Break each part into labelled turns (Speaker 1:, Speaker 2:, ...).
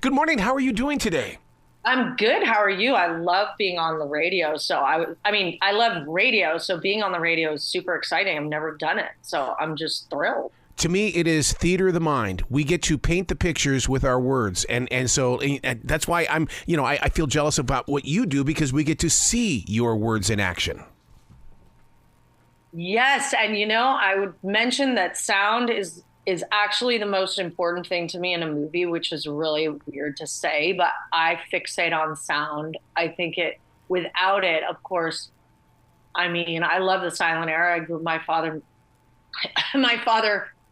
Speaker 1: Good morning. How are you doing today?
Speaker 2: I'm good. How are you? I love being on the radio. I love radio. So being on the radio is super exciting. I've never done it. So I'm just thrilled.
Speaker 1: To me, it is theater of the mind. We get to paint the pictures with our words. And that's why I feel jealous about what you do, because we get to see your words in action.
Speaker 2: Yes. And I would mention that sound is actually the most important thing to me in a movie, which is really weird to say, but I fixate on sound. I think without it, of course, I love the silent era. My father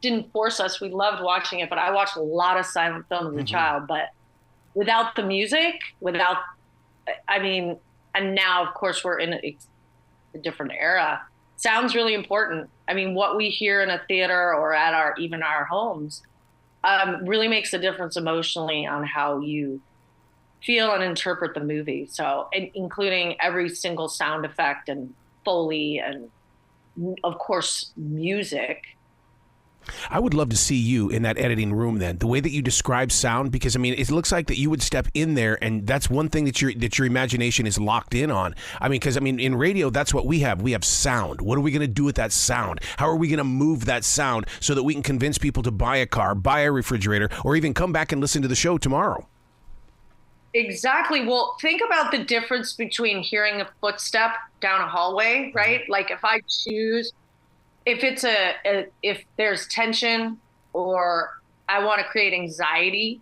Speaker 2: didn't force us. We loved watching it, but I watched a lot of silent film as a child, but without the music, and now of course we're in a different era. Sound's really important. What we hear in a theater or at even our homes really makes a difference emotionally on how you feel and interpret the movie. So, including every single sound effect and Foley and, of course, music.
Speaker 1: I would love to see you in that editing room then, the way that you describe sound, because it looks like that you would step in there, and that's one thing that your imagination is locked in on. In radio, that's what we have. We have sound. What are we going to do with that sound? How are we going to move that sound so that we can convince people to buy a car, buy a refrigerator, or even come back and listen to the show tomorrow?
Speaker 2: Exactly. Well, think about the difference between hearing a footstep down a hallway, right? Like if there's tension or I want to create anxiety,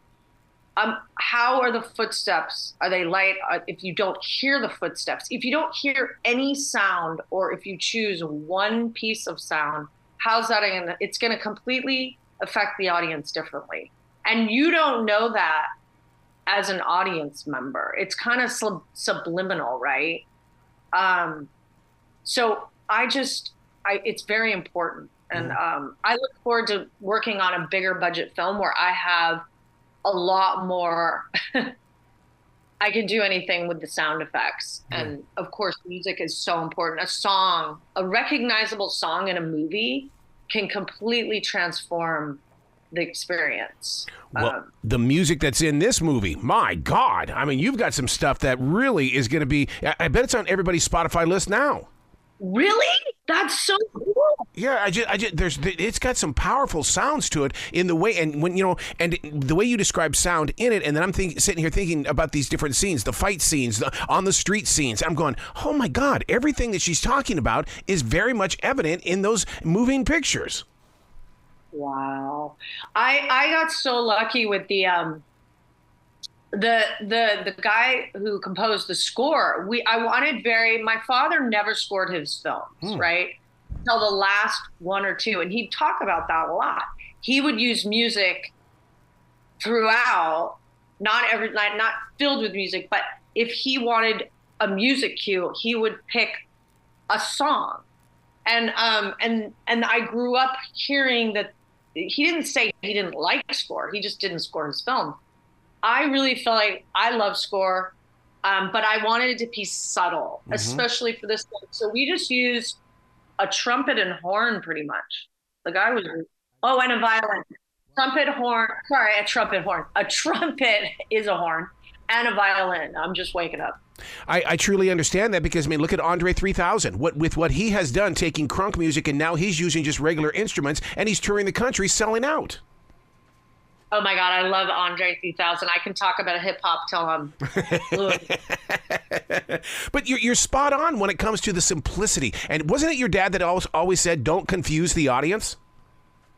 Speaker 2: how are the footsteps? Are they light? If you don't hear the footsteps, if you don't hear any sound, or if you choose one piece of sound, how's that it's going to completely affect the audience differently. And you don't know that as an audience member. It's kind of subliminal, right? So it's very important. And I look forward to working on a bigger budget film where I have a lot more, I can do anything with the sound effects. And of course, music is so important. A recognizable song in a movie can completely transform the experience.
Speaker 1: Well, the music that's in this movie, my God. You've got some stuff that really is going to be, I bet it's on everybody's Spotify list now.
Speaker 2: Really? That's so cool.
Speaker 1: Yeah, it's got some powerful sounds to it in the way, and and the way you describe sound in it, and then I'm sitting here thinking about these different scenes, the fight scenes, on the street scenes. I'm going, oh my God, everything that she's talking about is very much evident in those moving pictures.
Speaker 2: Wow. I got so lucky with the guy who composed the score. My father never scored his films, right? Until the last one or two. And he'd talk about that a lot. He would use music throughout, not filled with music, but if he wanted a music cue, he would pick a song. And I grew up hearing that he didn't say he didn't like score. He just didn't score his film. I really feel like I love score, but I wanted it to be subtle, especially for this one. So we just used a trumpet and horn pretty much. The guy was, and a violin. Trumpet, horn, sorry, a trumpet, horn. A trumpet is a horn, and a violin. I'm just waking up.
Speaker 1: I truly understand that, because look at Andre 3000. With what he has done, taking crunk music, and now he's using just regular instruments, and he's touring the country selling out.
Speaker 2: Oh my God, I love Andre 3000. I can talk about hip hop till I'm fluent.
Speaker 1: But you're spot on when it comes to the simplicity. And wasn't it your dad that always said, "Don't confuse the audience"?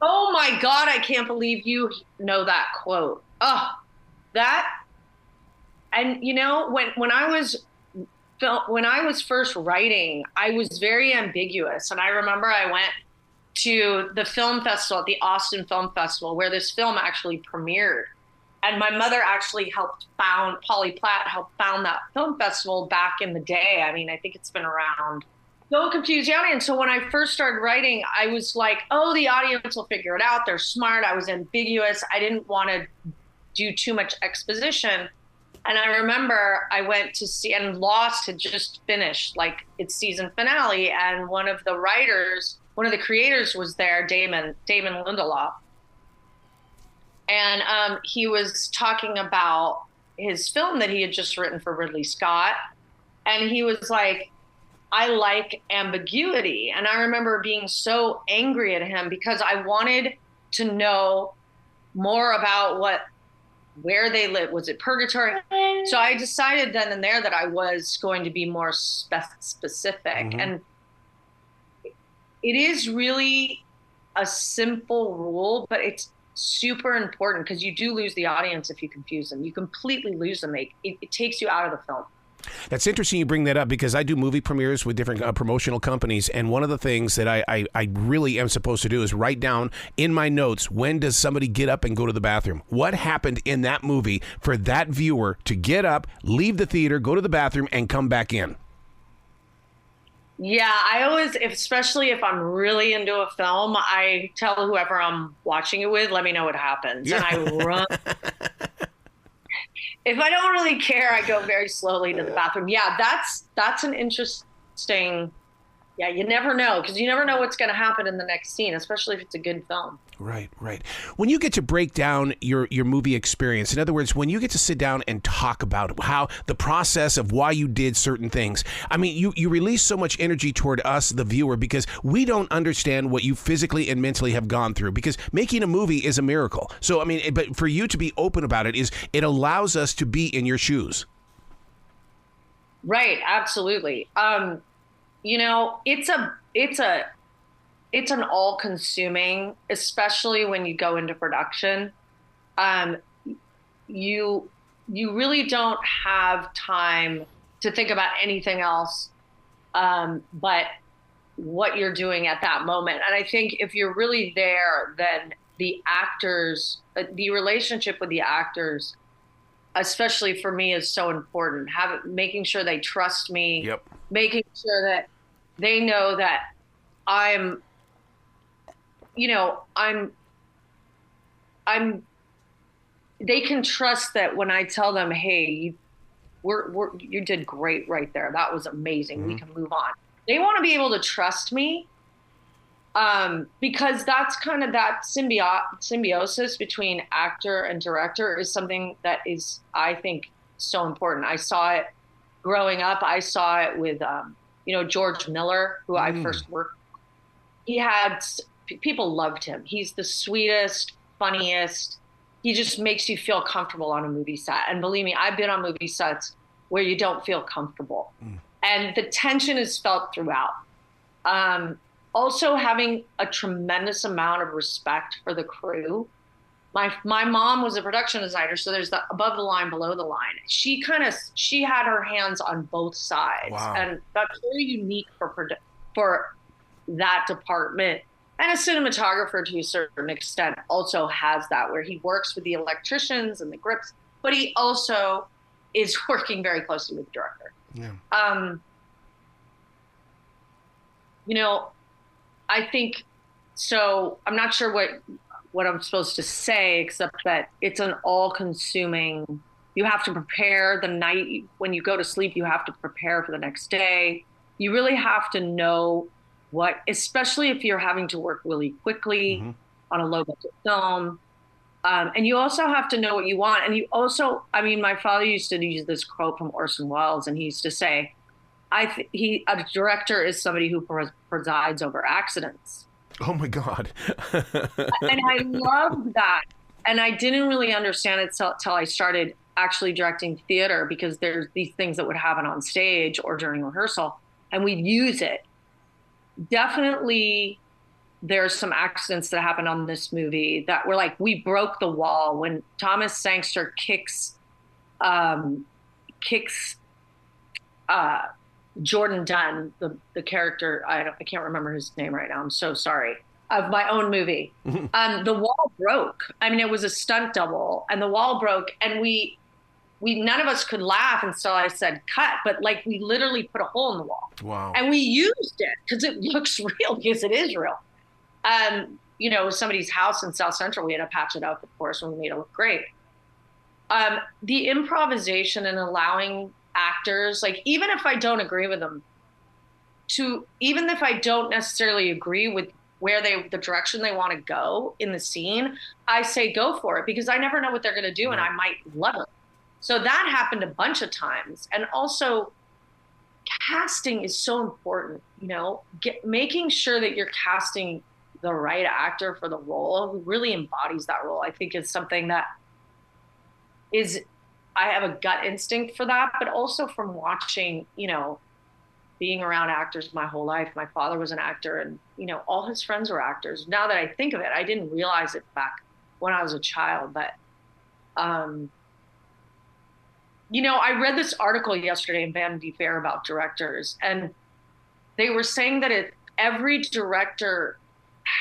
Speaker 2: Oh my God, I can't believe you know that quote. Oh, that. And when I was first writing, I was very ambiguous. And I remember I went to the film festival at the Austin Film Festival, where this film actually premiered. And my mother actually Polly Platt helped found that film festival back in the day. I think it's been around. Don't confuse the audience. So when I first started writing, I was like, oh, the audience will figure it out. They're smart. I was ambiguous. I didn't want to do too much exposition. And I remember I went to see, and Lost had just finished, like, its season finale. And one of the creators was there, Damon Lindelof. And he was talking about his film that he had just written for Ridley Scott. And he was like, I like ambiguity. And I remember being so angry at him because I wanted to know more about where they live. Was it purgatory? So I decided then and there that I was going to be more specific. Mm-hmm. And it is really a simple rule, but it's super important because you do lose the audience if you confuse them. You completely lose them. It takes you out of the film.
Speaker 1: That's interesting you bring that up because I do movie premieres with different promotional companies, and one of the things that I really am supposed to do is write down in my notes, when does somebody get up and go to the bathroom? What happened in that movie for that viewer to get up, leave the theater, go to the bathroom, and come back in?
Speaker 2: Yeah, I always, especially if I'm really into a film, I tell whoever I'm watching it with, let me know what happens. And I run. If I don't really care, I go very slowly to the bathroom. Yeah, that's an interesting. Yeah, you never know because you never know what's going to happen in the next scene, especially if it's a good film.
Speaker 1: Right. When you get to break down your movie experience, in other words, when you get to sit down and talk about how the process of why you did certain things, I mean, you release so much energy toward us, the viewer, because we don't understand what you physically and mentally have gone through, because making a movie is a miracle. So, I mean, but for you to be open about it allows us to be in your shoes.
Speaker 2: Right. Absolutely. You know, it's an all-consuming, especially when you go into production. You really don't have time to think about anything else but what you're doing at that moment. And I think if you're really there, then the actors, the relationship with the actors, especially for me, is so important. Making sure they trust me,
Speaker 1: yep.
Speaker 2: Making sure that they know that I'm they can trust that when I tell them, hey, you did great right there. That was amazing. Mm-hmm. We can move on. They want to be able to trust me because that's kind of that symbiosis between actor and director is something that is, I think, so important. I saw it growing up. I saw it with, George Miller, who I first worked with. People loved him. He's the sweetest, funniest. He just makes you feel comfortable on a movie set. And believe me, I've been on movie sets where you don't feel comfortable. And the tension is felt throughout. Also having a tremendous amount of respect for the crew. My mom was a production designer, so there's the above the line, below the line. She had her hands on both sides.
Speaker 1: Wow. And
Speaker 2: that's very unique for that department. And a cinematographer, to a certain extent, also has that, where he works with the electricians and the grips, but he also is working very closely with the director.
Speaker 1: Yeah.
Speaker 2: I think so. I'm not sure what I'm supposed to say, except that it's an all-consuming. You have to prepare the night when you go to sleep. You have to prepare for the next day. You really have to know especially if you're having to work really quickly on a low budget film. And you also have to know what you want. And you also, my father used to use this quote from Orson Welles, and he used to say, a director is somebody who presides over accidents.
Speaker 1: Oh my God.
Speaker 2: And I love that. And I didn't really understand it till I started actually directing theater, because there's these things that would happen on stage or during rehearsal, and we'd use it. Definitely there's some accidents that happened on this movie that were like, we broke the wall when Thomas Sangster kicks Jordan Dunn, the character, I can't remember his name right now, I'm so sorry, of my own movie. The wall broke. It was a stunt double, and the wall broke, and we none of us could laugh until I said cut, but we literally put a hole in the wall.
Speaker 1: Wow.
Speaker 2: And we used it because it looks real, because it is real. Somebody's house in South Central, we had to patch it up, of course, and we made it look great. The improvisation and allowing actors, even if I don't agree with them, even if I don't necessarily agree with the direction they want to go in the scene, I say go for it, because I never know what they're going to do, and I might love it. So that happened a bunch of times. And also, casting is so important, making sure that you're casting the right actor for the role who really embodies that role. I think is something that I have a gut instinct for that, but also from watching, being around actors my whole life. My father was an actor, and, all his friends were actors. Now that I think of it, I didn't realize it back when I was a child, but, I read this article yesterday in Vanity Fair about directors, and they were saying that every director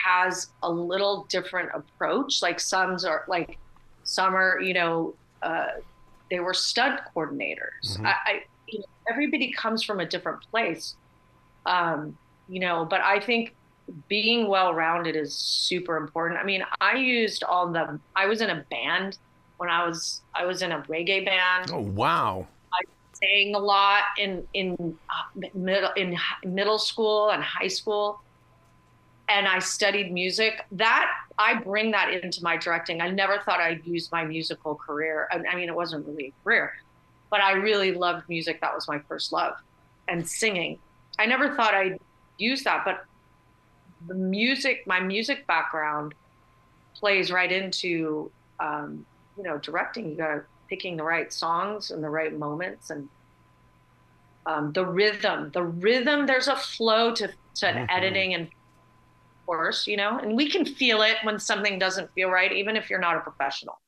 Speaker 2: has a little different approach. Like some are, they were stunt coordinators. Mm-hmm. Everybody comes from a different place, but I think being well-rounded is super important. I mean, I was in a band when I was in a reggae band.
Speaker 1: Oh, wow.
Speaker 2: I sang a lot in middle school and high school. And I studied music. That I bring that into my directing. I never thought I'd use my musical career. I mean, it wasn't really a career, but I really loved music. That was my first love, and singing. I never thought I'd use that, but my music background plays right into, directing. You got picking the right songs and the right moments, and the rhythm. There's a flow to mm-hmm. editing and. Course, and we can feel it when something doesn't feel right, even if you're not a professional.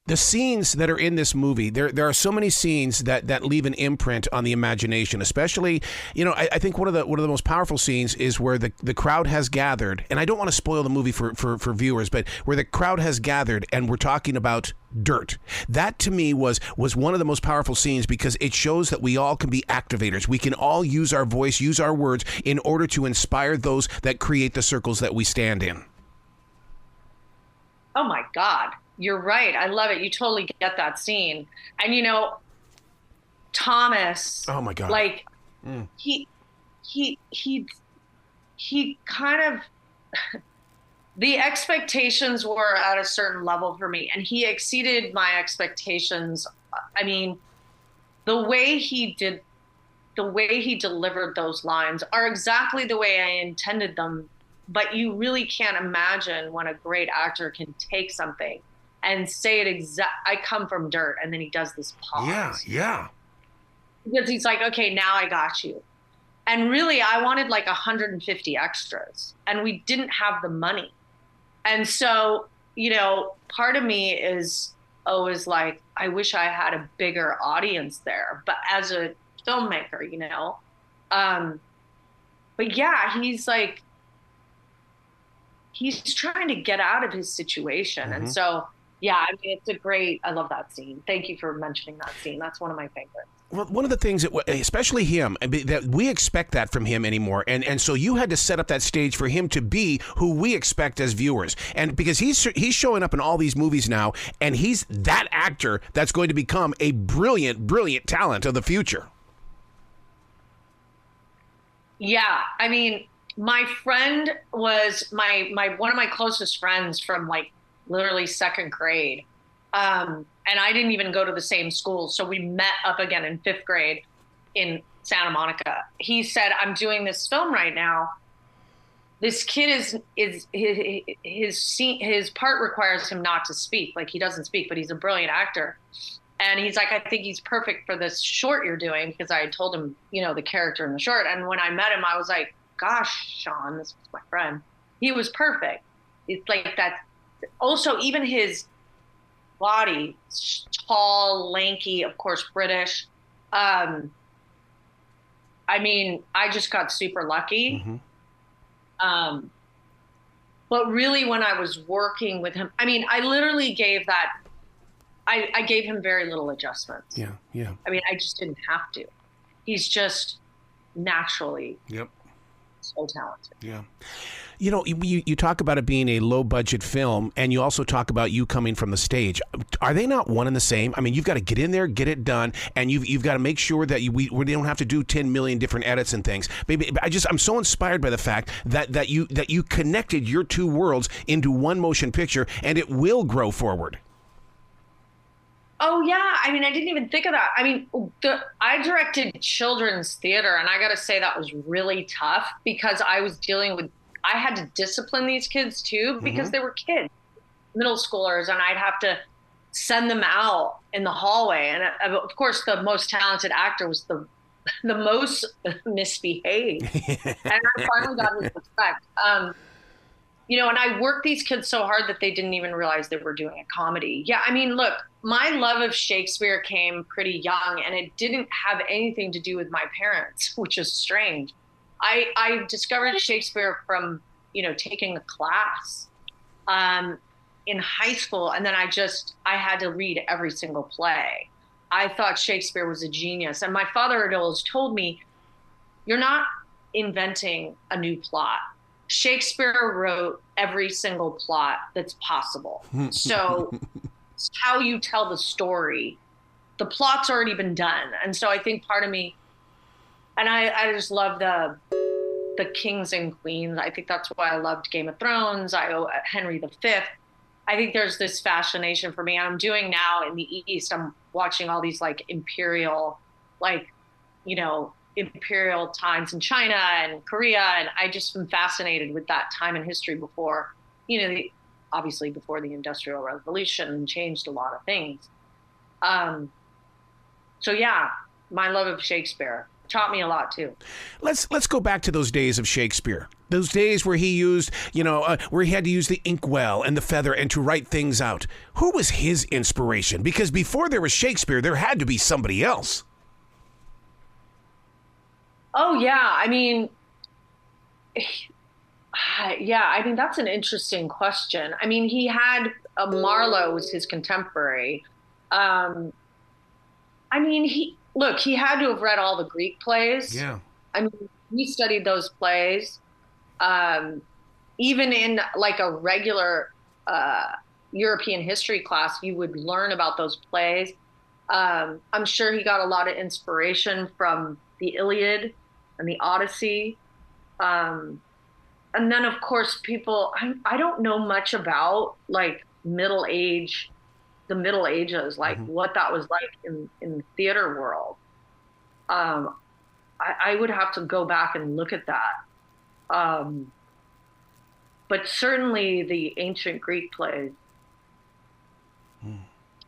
Speaker 1: The scenes that are in this movie, there are so many scenes that leave an imprint on the imagination, especially, I think one of the most powerful scenes is where the crowd has gathered, and I don't want to spoil the movie for viewers, but where the crowd has gathered and we're talking about dirt. That to me was one of the most powerful scenes, because it shows that we all can be activators. We can all use our voice, use our words in order to inspire those that create the circles that we stand in.
Speaker 2: Oh my God. You're right. I love it. You totally get that scene. And, Thomas.
Speaker 1: Oh my God.
Speaker 2: Like he kind of, the expectations were at a certain level for me, and he exceeded my expectations. I mean, the way he delivered those lines are exactly the way I intended them. But you really can't imagine when a great actor can take something and say it I come from dirt, and then he does this pause.
Speaker 1: Yeah.
Speaker 2: Because he's like, okay, now I got you. And really, I wanted like 150 extras, and we didn't have the money. And so, part of me is always like, I wish I had a bigger audience there. But as a filmmaker, but yeah, he's like, he's trying to get out of his situation. Mm-hmm. And so, yeah, I mean, I love that scene. Thank you for mentioning that scene. That's one of my favorites.
Speaker 1: Well, one of the things that, especially him, that we expect that from him anymore. And so you had to set up that stage for him to be who we expect as viewers. And because he's showing up in all these movies now, and he's that actor that's going to become a brilliant, brilliant talent of the future. Yeah.
Speaker 2: I mean, my friend was one of my closest friends from like literally second grade. And I didn't even go to the same school. So we met up again in fifth grade in Santa Monica. He said, I'm doing this film right now. This kid his part requires him not to speak. Like, he doesn't speak, but he's a brilliant actor. And he's like, I think he's perfect for this short you're doing, because I had told him, the character in the short. And when I met him, I was like, gosh, Sean, this was my friend. He was perfect. It's like that. Also, even his body, tall, lanky, of course, British. I mean, I just got super lucky. Mm-hmm. But really, when I was working with him, I mean, I literally gave I gave him very little adjustments.
Speaker 1: Yeah.
Speaker 2: I mean, I just didn't have to. He's just naturally so talented.
Speaker 1: Yeah. You know, you talk about it being a low-budget film, and you also talk about you coming from the stage. Are they not one and the same? I mean, you've got to get in there, get it done, and you've got to make sure that we don't have to do 10 million different edits and things. Maybe I'm so inspired by the fact that you connected your two worlds into one motion picture, and it will grow forward.
Speaker 2: Oh, yeah. I mean, I didn't even think of that. I mean, I directed children's theater, and I got to say that was really tough because I had to discipline these kids too because they were kids, middle schoolers, and I'd have to send them out in the hallway. And of course, the most talented actor was the most misbehaved. And I finally got his respect. You know, and I worked these kids so hard that they didn't even realize they were doing a comedy. Yeah, I mean, look, my love of Shakespeare came pretty young, and it didn't have anything to do with my parents, which is strange. I discovered Shakespeare from, you know, taking a class in high school, and then I had to read every single play. I thought Shakespeare was a genius, and my father had always told me, "You're not inventing a new plot. Shakespeare wrote every single plot that's possible. So it's how you tell the story. The plot's already been done." And so I think part of me, and I just love the kings and queens. I think that's why I loved Game of Thrones. Henry V. I think there's this fascination for me. And I'm doing now in the East, I'm watching all these like imperial, like, you know, imperial times in China and Korea, and I just am fascinated with that time in history before, you know, obviously before the Industrial Revolution changed a lot of things. So yeah, my love of Shakespeare taught me a lot too.
Speaker 1: Let's go back to those days of Shakespeare. Those days where he used, you know, where he had to use the inkwell and the feather and to write things out. Who was his inspiration? Because before there was Shakespeare, there had to be somebody else.
Speaker 2: Oh, yeah. I mean, that's an interesting question. I mean, he had Marlowe was his contemporary. I mean, he had to have read all the Greek plays.
Speaker 1: Yeah.
Speaker 2: I mean, we studied those plays. Even in like a regular European history class, you would learn about those plays. I'm sure he got a lot of inspiration from the Iliad and the Odyssey. And then, of course, I don't know much about like the Middle Ages, like what that was like in the theater world. I would have to go back and look at that. But certainly the ancient Greek plays.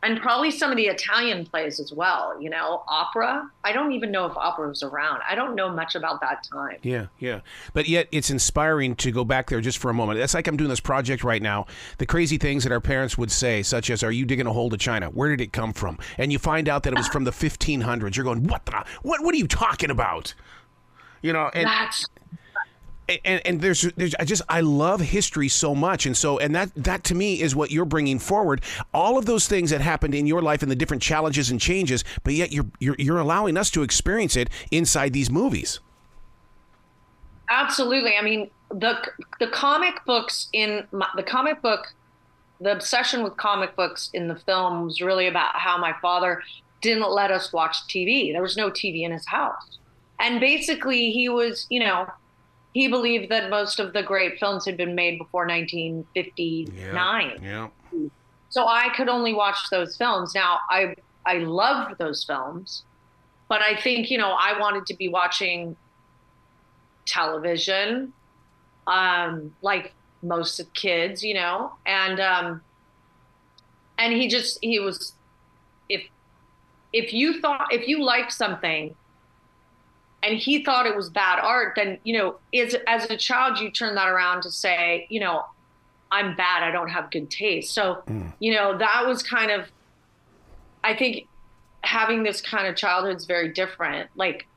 Speaker 2: And probably some of the Italian plays as well, you know, opera. I don't even know if opera was around. I don't know much about that time.
Speaker 1: Yeah. But yet it's inspiring to go back there just for a moment. That's like I'm doing this project right now. The crazy things that our parents would say, such as, "Are you digging a hole to China? Where did it come from?" And you find out that it was from the 1500s. You're going, what are you talking about? You know, and I love history so much, and that to me is what you're bringing forward. All of those things that happened in your life and the different challenges and changes, but yet you're allowing us to experience it inside these movies.
Speaker 2: Absolutely. I mean, the comic books the obsession with comic books in the film was really about how my father didn't let us watch TV. There was no TV in his house, and basically he was, you know. He believed that most of the great films had been made before 1959.
Speaker 1: Yeah.
Speaker 2: So I could only watch those films. Now, I loved those films, but I think, you know, I wanted to be watching television, like most of kids, you know, and he was, if you liked something, and he thought it was bad art, then, you know, as a child, you turn that around to say, you know, I'm bad, I don't have good taste. So, you know, that was kind of, I think having this kind of childhood is very different. Like,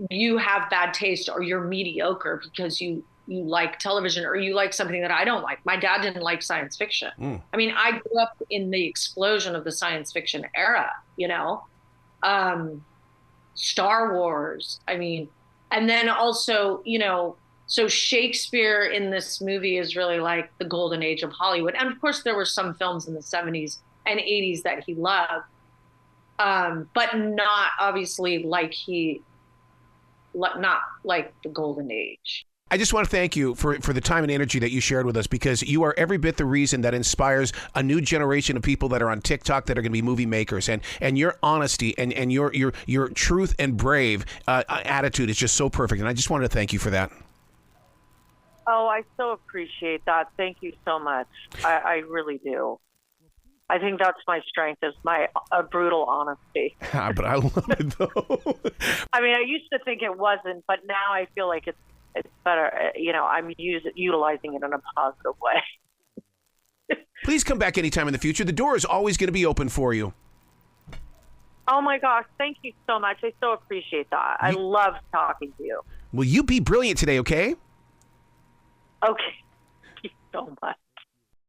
Speaker 2: you have bad taste or you're mediocre because you like television or you like something that I don't like. My dad didn't like science fiction. I mean, I grew up in the explosion of the science fiction era, you know? Star Wars. I mean, and then also, you know, So Shakespeare in this movie is really like the golden age of Hollywood. And of course, there were some films in the 70s and 80s that he loved, but not obviously not like the golden age.
Speaker 1: I just want to thank you for the time and energy that you shared with us, because you are every bit the reason that inspires a new generation of people that are on TikTok that are going to be movie makers. And your honesty and your truth and brave attitude is just so perfect. And I just wanted to thank you for that.
Speaker 3: Oh, I so appreciate that. Thank you so much. I really do. I think that's my strength, is my brutal honesty.
Speaker 1: But I love it, though.
Speaker 3: I mean, I used to think it wasn't, but now I feel like it's better. I'm utilizing it in a positive way.
Speaker 1: Please come back anytime in the future. The door is always going to be open for you.
Speaker 3: Oh, my gosh. Thank you so much. I so appreciate that. I love talking to you.
Speaker 1: Will you be brilliant today, okay?
Speaker 3: Okay. Thank you so much.